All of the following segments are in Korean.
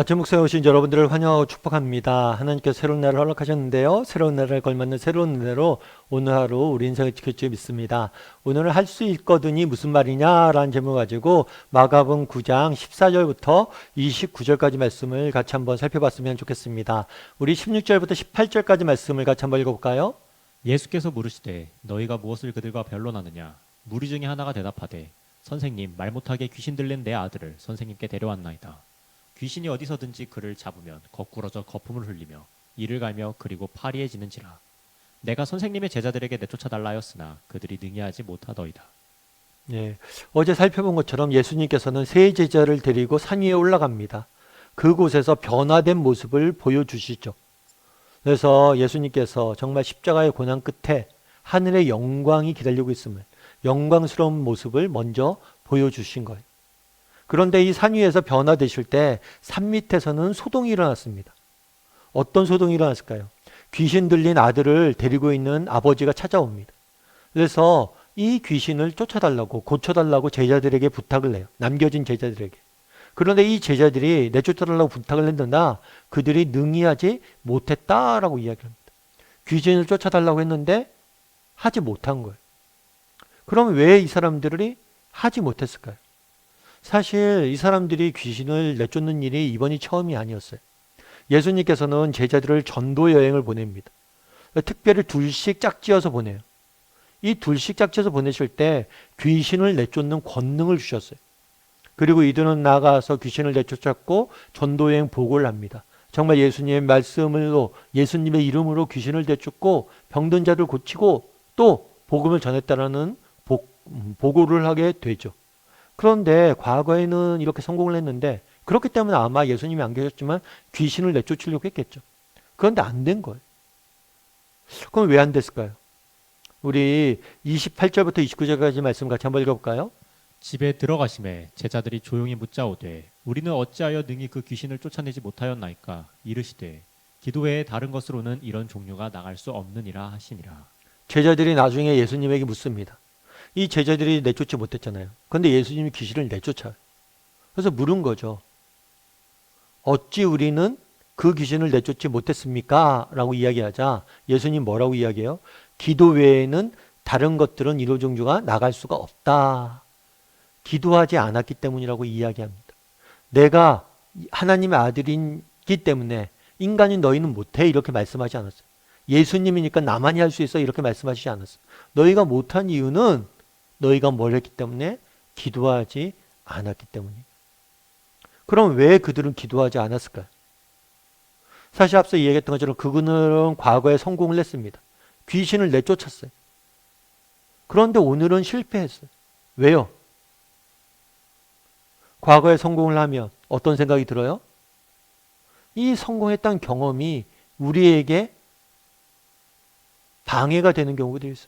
아침 목사에 오신 여러분들을 환영하고 축복합니다. 하나님께서 새로운 날을 허락하셨는데요. 새로운 날을 걸맞는 새로운 은혜로 오늘 하루 우리 인생을 지킬 줄 믿습니다. 오늘은 할 수 있거든이 무슨 말이냐라는 제목을 가지고 마가복음 9장 14절부터 29절까지 말씀을 같이 한번 살펴봤으면 좋겠습니다. 우리 16절부터 18절까지 말씀을 같이 한번 읽어볼까요? 예수께서 물으시되 너희가 무엇을 그들과 변론하느냐? 무리 중에 하나가 대답하되 선생님, 말 못하게 귀신 들린 내 아들을 선생님께 데려왔나이다. 귀신이 어디서든지 그를 잡으면 거꾸러져 거품을 흘리며 이를 갈며 그리고 파리해지는지라. 내가 선생님의 제자들에게 내쫓아 달라 하였으나 그들이 능히하지 못하더이다. 예, 어제 살펴본 것처럼 예수님께서는 세 제자를 데리고 산 위에 올라갑니다. 그곳에서 변화된 모습을 보여주시죠. 그래서 예수님께서 정말 십자가의 고난 끝에 하늘의 영광이 기다리고 있음을, 영광스러운 모습을 먼저 보여주신 거예요. 그런데 이 산 위에서 변화되실 때 산 밑에서는 소동이 일어났습니다. 어떤 소동이 일어났을까요? 귀신 들린 아들을 데리고 있는 아버지가 찾아옵니다. 그래서 이 귀신을 쫓아달라고, 고쳐달라고 제자들에게 부탁을 해요. 남겨진 제자들에게. 그런데 이 제자들이 내쫓아달라고 부탁을 했는데 그들이 능히하지 못했다라고 이야기합니다. 귀신을 쫓아달라고 했는데 하지 못한 거예요. 그럼 왜 이 사람들이 하지 못했을까요? 사실 이 사람들이 귀신을 내쫓는 일이 이번이 처음이 아니었어요. 예수님께서는 제자들을 전도 여행을 보냅니다. 특별히 둘씩 짝지어서 보내요. 이 둘씩 짝지어서 보내실 때 귀신을 내쫓는 권능을 주셨어요. 그리고 이들은 나가서 귀신을 내쫓았고 전도 여행 보고를 합니다. 정말 예수님의 말씀으로, 예수님의 이름으로 귀신을 내쫓고 병든 자를 고치고 또 복음을 전했다라는 보고를 하게 되죠. 그런데 과거에는 이렇게 성공을 했는데 그렇기 때문에 아마 예수님이 안 계셨지만 귀신을 내쫓으려고 했겠죠. 그런데 안 된 거예요. 그럼 왜 안 됐을까요? 우리 28절부터 29절까지 말씀 같이 한번 읽어볼까요? 집에 들어가심에 제자들이 조용히 묻자오되 우리는 어찌하여 능히 그 귀신을 쫓아내지 못하였나이까? 이르시되 기도 외에 다른 것으로는 이런 종류가 나갈 수 없느니라 하시니라. 제자들이 나중에 예수님에게 묻습니다. 이 제자들이 내쫓지 못했잖아요. 그런데 예수님이 귀신을 내쫓아요. 그래서 물은 거죠. 어찌 우리는 그 귀신을 내쫓지 못했습니까? 라고 이야기하자 예수님 뭐라고 이야기해요? 기도 외에는 다른 것들은 이로 종류가 나갈 수가 없다. 기도하지 않았기 때문이라고 이야기합니다. 내가 하나님의 아들이기 때문에 인간인 너희는 못해 이렇게 말씀하지 않았어요. 예수님이니까 나만이 할 수 있어 이렇게 말씀하시지 않았어요. 너희가 못한 이유는 너희가 뭘 했기 때문에? 기도하지 않았기 때문이에요. 그럼 왜 그들은 기도하지 않았을까요? 사실 앞서 이야기했던 것처럼 그분은 과거에 성공을 했습니다. 귀신을 내쫓았어요. 그런데 오늘은 실패했어요. 왜요? 과거에 성공을 하면 어떤 생각이 들어요? 이 성공했다는 경험이 우리에게 방해가 되는 경우들이 있어요.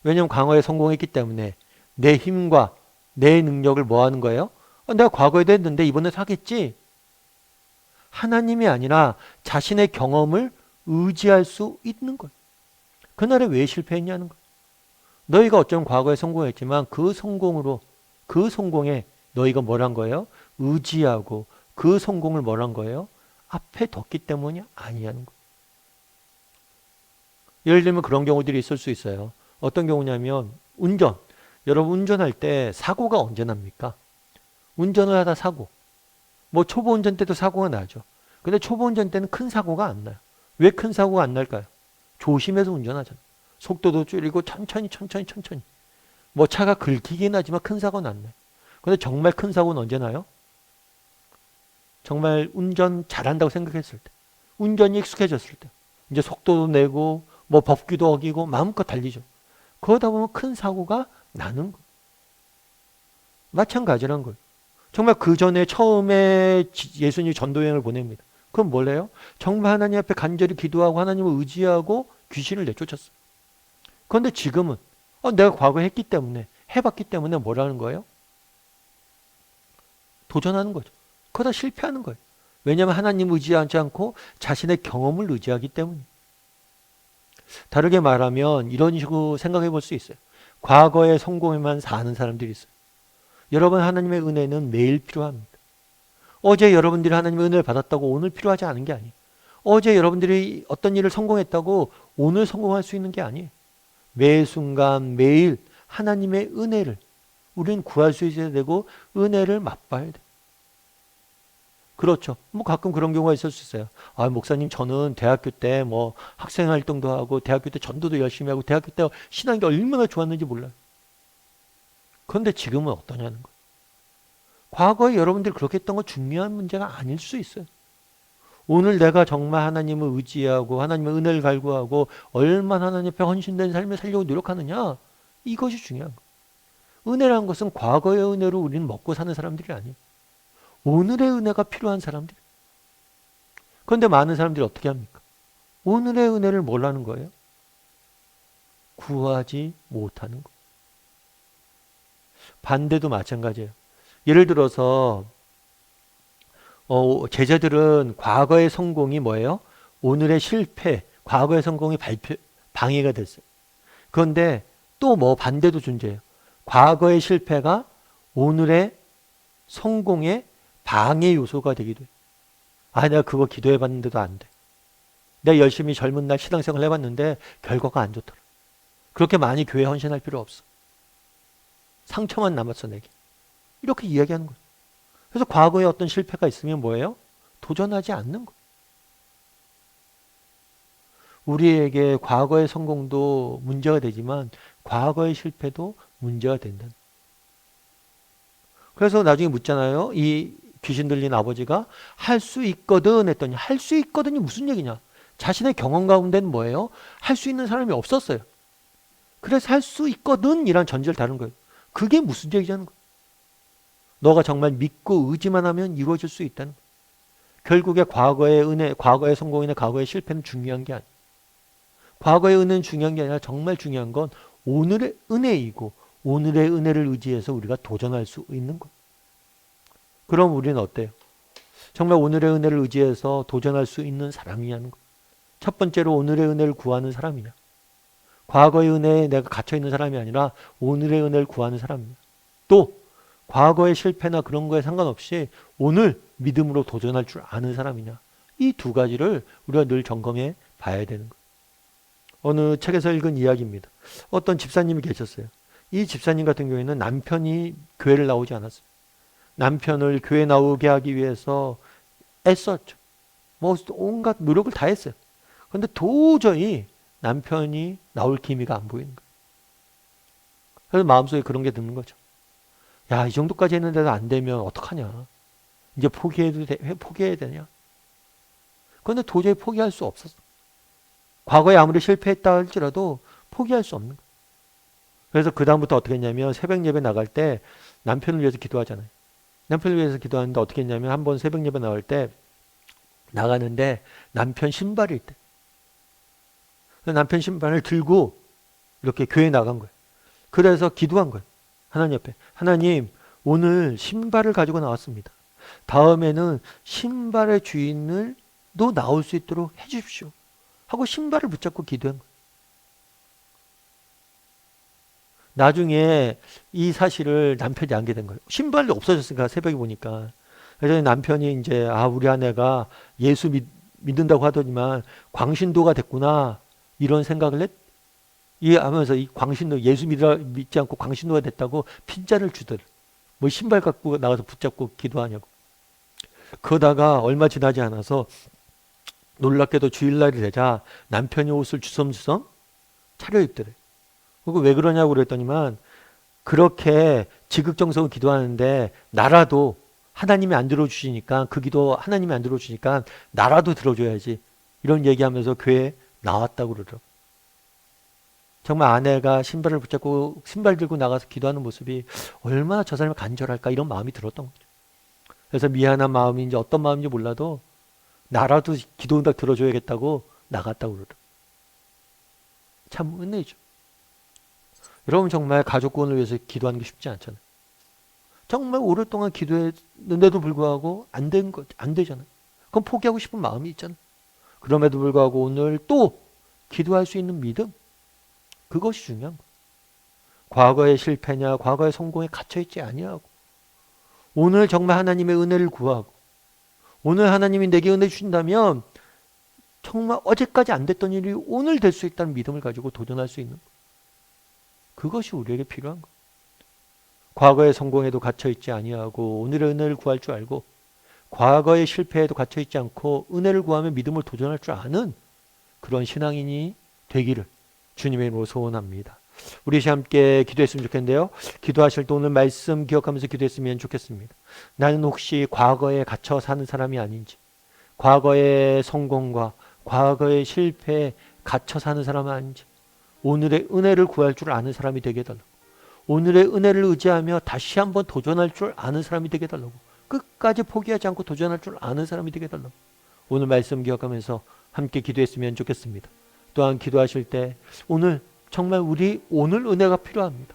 왜냐하면 과거에 성공했기 때문에 내 힘과 내 능력을 뭐 하는 거예요? 내가 과거에도 했는데 이번에 하겠지. 하나님이 아니라 자신의 경험을 의지할 수 있는 거예요. 그날에 왜 실패했냐는 거예요. 너희가 어쩌면 과거에 성공했지만 그 성공에 너희가 뭘 한 거예요? 의지하고 그 성공을 뭘 한 거예요? 앞에 뒀기 때문이 아니냐는 거예요. 예를 들면 그런 경우들이 있을 수 있어요. 어떤 경우냐면 운전. 여러분 운전할 때 사고가 언제 납니까? 운전을 하다 사고. 뭐 초보 운전 때도 사고가 나죠. 근데 초보 운전 때는 큰 사고가 안 나요. 왜 큰 사고가 안 날까요? 조심해서 운전하잖아요. 속도도 줄이고 천천히. 뭐 차가 긁히긴 하지만 큰 사고는 안 나요. 근데 정말 큰 사고는 언제 나요? 정말 운전 잘한다고 생각했을 때. 운전이 익숙해졌을 때. 이제 속도도 내고 뭐 법규도 어기고 마음껏 달리죠. 그러다 보면 큰 사고가 나는 거예요. 마찬가지란 거예요. 정말 그 전에 처음에 예수님이 전도여행을 보냅니다. 그럼 뭘래요? 정말 하나님 앞에 간절히 기도하고 하나님을 의지하고 귀신을 내쫓았어요. 그런데 지금은 내가 과거에 했기 때문에 해봤기 때문에 뭐라는 거예요? 도전하는 거죠. 그러다 실패하는 거예요. 왜냐하면 하나님 의지하지 않고 자신의 경험을 의지하기 때문이에요. 다르게 말하면 이런 식으로 생각해 볼 수 있어요. 과거의 성공에만 사는 사람들이 있어요. 여러분 하나님의 은혜는 매일 필요합니다. 어제 여러분들이 하나님의 은혜를 받았다고 오늘 필요하지 않은 게 아니에요. 어제 여러분들이 어떤 일을 성공했다고 오늘 성공할 수 있는 게 아니에요. 매 순간 매일 하나님의 은혜를 우리는 구할 수 있어야 되고 은혜를 맛봐야 돼. 그렇죠. 뭐 가끔 그런 경우가 있을 수 있어요. 아, 목사님, 저는 대학교 때 뭐 학생 활동도 하고 대학교 때 전도도 열심히 하고 대학교 때 신앙이 얼마나 좋았는지 몰라요. 그런데 지금은 어떠냐는 거예요. 과거에 여러분들이 그렇게 했던 건 중요한 문제가 아닐 수 있어요. 오늘 내가 정말 하나님을 의지하고 하나님의 은혜를 갈구하고 얼마나 하나님 앞에 헌신된 삶을 살려고 노력하느냐, 이것이 중요한 거예요. 은혜라는 것은 과거의 은혜로 우리는 먹고 사는 사람들이 아니에요. 오늘의 은혜가 필요한 사람들. 그런데 많은 사람들이 어떻게 합니까? 오늘의 은혜를 뭘 하는 거예요? 구하지 못하는 거. 반대도 마찬가지예요. 예를 들어서 제자들은 과거의 성공이 뭐예요? 오늘의 실패, 과거의 성공이 방해가 됐어요. 그런데 또 뭐 반대도 존재해요. 과거의 실패가 오늘의 성공의 방해 요소가 되기도 해요. 아, 내가 그거 기도해 봤는데도 안 돼. 내가 열심히 젊은 날 신앙생활 해봤는데 결과가 안 좋더라. 그렇게 많이 교회 헌신할 필요 없어. 상처만 남았어, 내게. 이렇게 이야기하는 거예요. 그래서 과거에 어떤 실패가 있으면 뭐예요? 도전하지 않는 거예요. 우리에게 과거의 성공도 문제가 되지만 과거의 실패도 문제가 된다. 그래서 나중에 묻잖아요. 이 귀신 들린 아버지가 할 수 있거든 했더니, 할 수 있거든이 무슨 얘기냐? 자신의 경험 가운데는 뭐예요? 할 수 있는 사람이 없었어요. 그래서 할 수 있거든 이란 전제를 다룬 거예요. 그게 무슨 얘기냐는 거예요. 너가 정말 믿고 의지만 하면 이루어질 수 있다는 거예요. 결국에 과거의 은혜, 과거의 성공이나 과거의 실패는 중요한 게 아니에요. 과거의 은혜는 중요한 게 아니라 정말 중요한 건 오늘의 은혜이고 오늘의 은혜를 의지해서 우리가 도전할 수 있는 거예요. 그럼 우리는 어때요? 정말 오늘의 은혜를 의지해서 도전할 수 있는 사람이냐는 거예요. 첫 번째로 오늘의 은혜를 구하는 사람이냐. 과거의 은혜에 내가 갇혀있는 사람이 아니라 오늘의 은혜를 구하는 사람이냐. 또 과거의 실패나 그런 거에 상관없이 오늘 믿음으로 도전할 줄 아는 사람이냐. 이 두 가지를 우리가 늘 점검해 봐야 되는 거예요. 어느 책에서 읽은 이야기입니다. 어떤 집사님이 계셨어요. 이 집사님 같은 경우에는 남편이 교회를 나오지 않았어요. 남편을 교회 나오게 하기 위해서 애썼죠. 뭐 온갖 노력을 다 했어요. 그런데 도저히 남편이 나올 기미가 안 보이는 거예요. 그래서 마음속에 그런 게 드는 거죠. 야, 이 정도까지 했는데도 안 되면 어떡하냐. 이제 포기해야 되냐. 그런데 도저히 포기할 수 없었어. 과거에 아무리 실패했다 할지라도 포기할 수 없는 거예요. 그래서 그 다음부터 어떻게 했냐면 새벽 예배 나갈 때 남편을 위해서 기도하잖아요. 남편을 위해서 기도하는데 어떻게 했냐면 한번 새벽 예배 나갈 때 나가는데 남편 신발이 있대. 남편 신발을 들고 이렇게 교회에 나간 거예요. 그래서 기도한 거예요. 하나님 옆에. 하나님, 오늘 신발을 가지고 나왔습니다. 다음에는 신발의 주인을도 나올 수 있도록 해 주십시오. 하고 신발을 붙잡고 기도한 거예요. 나중에 이 사실을 남편이 알게 된 거예요. 신발이 없어졌으니까 새벽에 보니까. 그래서 남편이 이제 우리 아내가 예수 믿는다고 하더니만 광신도가 됐구나 이런 생각을 하면서 이 광신도 예수 믿지 않고 광신도가 됐다고 핀잔을 주더래. 뭐 신발 갖고 나가서 붙잡고 기도하냐고. 그러다가 얼마 지나지 않아서 놀랍게도 주일날이 되자 남편이 옷을 주섬주섬 차려입더래. 그리고 왜 그러냐고 그랬더니만 그렇게 지극정성을 기도하는데 나라도 하나님이 안 들어주시니까 그 기도 하나님이 안 들어주시니까 나라도 들어줘야지 이런 얘기하면서 교회에 나왔다고 그러더라고. 정말 아내가 신발을 붙잡고 신발 들고 나가서 기도하는 모습이 얼마나 저 사람이 간절할까 이런 마음이 들었던 거죠. 그래서 미안한 마음인지 어떤 마음인지 몰라도 나라도 기도 응답 들어줘야겠다고 나갔다고 그러더라고. 참 은혜죠. 여러분 정말 가족 구원을 위해서 기도하는 게 쉽지 않잖아요. 정말 오랫동안 기도했는데도 불구하고 안 되잖아요. 그럼 포기하고 싶은 마음이 있잖아요. 그럼에도 불구하고 오늘 또 기도할 수 있는 믿음, 그것이 중요한 거예요. 과거의 실패냐 과거의 성공에 갇혀있지 아니하고 오늘 정말 하나님의 은혜를 구하고 오늘 하나님이 내게 은혜 주신다면 정말 어제까지 안 됐던 일이 오늘 될 수 있다는 믿음을 가지고 도전할 수 있는 것. 그것이 우리에게 필요한 것. 과거의 성공에도 갇혀있지 아니하고 오늘의 은혜를 구할 줄 알고 과거의 실패에도 갇혀있지 않고 은혜를 구하며 믿음을 도전할 줄 아는 그런 신앙인이 되기를 주님의 이름으로 소원합니다. 우리 함께 기도했으면 좋겠는데요. 기도하실 때 오늘 말씀 기억하면서 기도했으면 좋겠습니다. 나는 혹시 과거에 갇혀 사는 사람이 아닌지, 과거의 성공과 과거의 실패에 갇혀 사는 사람은 아닌지, 오늘의 은혜를 구할 줄 아는 사람이 되게 해달라고, 오늘의 은혜를 의지하며 다시 한번 도전할 줄 아는 사람이 되게 해달라고, 끝까지 포기하지 않고 도전할 줄 아는 사람이 되게 해달라고 오늘 말씀 기억하면서 함께 기도했으면 좋겠습니다. 또한 기도하실 때 오늘 정말 우리 오늘 은혜가 필요합니다.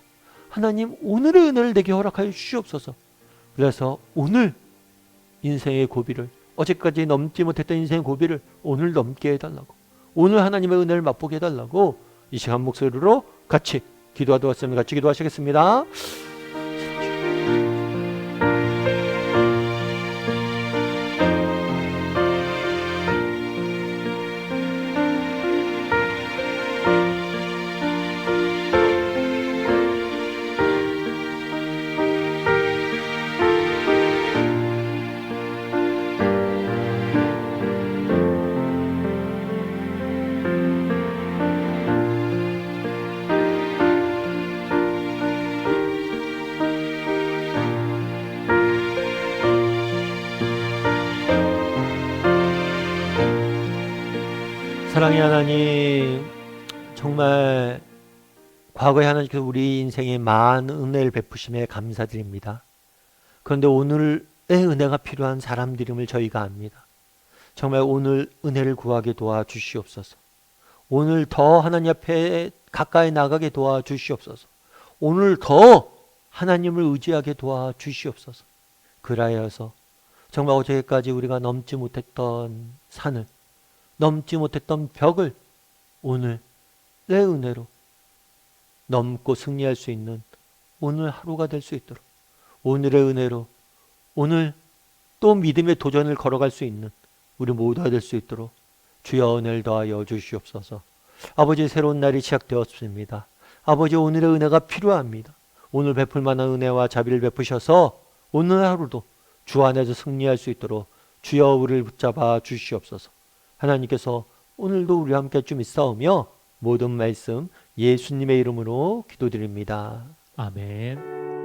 하나님 오늘의 은혜를 내게 허락하여 주시옵소서. 그래서 오늘 인생의 고비를, 어제까지 넘지 못했던 인생의 고비를 오늘 넘게 해달라고, 오늘 하나님의 은혜를 맛보게 해달라고 이 시간 목소리로 같이 기도하도록 하겠습니다. 같이 기도하시겠습니다. 사랑의 하나님, 정말 과거에 하나님께서 우리 인생에 많은 은혜를 베푸심에 감사드립니다. 그런데 오늘의 은혜가 필요한 사람들임을 저희가 압니다. 정말 오늘 은혜를 구하게 도와주시옵소서. 오늘 더 하나님 앞에 가까이 나가게 도와주시옵소서. 오늘 더 하나님을 의지하게 도와주시옵소서. 그라여서 정말 어제까지 우리가 넘지 못했던 산을, 넘지 못했던 벽을 오늘 내 은혜로 넘고 승리할 수 있는 오늘 하루가 될 수 있도록, 오늘의 은혜로 오늘 또 믿음의 도전을 걸어갈 수 있는 우리 모두가 될 수 있도록 주여 은혜를 더하여 주시옵소서. 아버지, 새로운 날이 시작되었습니다. 아버지, 오늘의 은혜가 필요합니다. 오늘 베풀 만한 은혜와 자비를 베푸셔서 오늘 하루도 주 안에서 승리할 수 있도록 주여 우리를 붙잡아 주시옵소서. 하나님께서 오늘도 우리와 함께 좀 있사오며 모든 말씀 예수님의 이름으로 기도드립니다. 아멘.